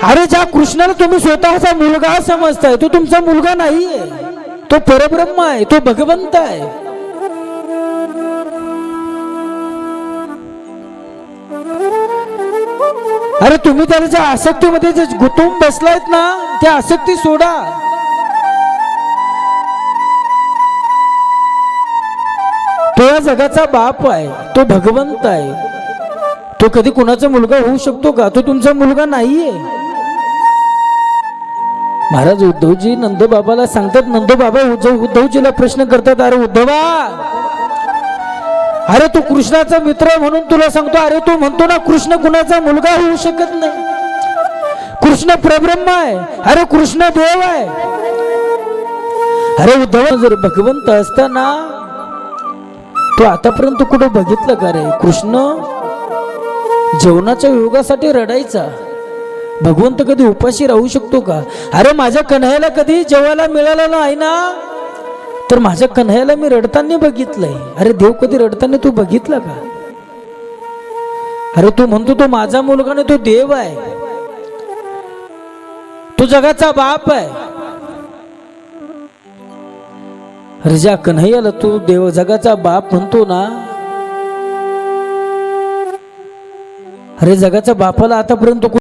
अरे ज्या कृष्णाला तुम्ही स्वतःचा मुलगा समजताय तो तुमचा मुलगा नाहीये, तो परब्रह्म आहे, तो भगवंत आहे. अरे तुम्ही त्याच्या आसक्तीमध्ये जे गुंतून बसलायत ना, त्या आसक्ती सोडा. तो या जगाचा बाप आहे, तो भगवंत आहे. तो कधी कुणाचा मुलगा होऊ शकतो का? तो तुमचा मुलगा नाहीये. महाराज उद्धवजी नंदबाबाला सांगतात, नंदबाबा उद्धवजीला प्रश्न करतात, अरे उद्धवा, अरे तू कृष्णाचा मित्र म्हणून तुला सांगतो, अरे तू म्हणतो ना कृष्ण कुणाचा मुलगा होऊ शकत नाही, कृष्ण परब्रह्म आहे, अरे कृष्ण देव आहे. अरे उद्धव, जर भगवंत असताना तू आतापर्यंत कुठं बघितलं का रे? कृष्ण जेवणाच्या योगासाठी रडायचा. भगवंत कधी उपाशी राहू शकतो का? अरे माझ्या कन्हैयाला कधी जेवायला मिळालं नाही ना, तर माझ्या कन्हैयाला मी रडताना बघितलंय. अरे देव कधी रडताना तू बघितला का? अरे तू म्हणतो तो माझा मुलगा नाही, तो देव आहे, तो जगाचा बाप आहे. अरे ज्या कन्हैयाला तू देव जगाचा बाप म्हणतो ना, अरे जगाच्या बापाला आतापर्यंत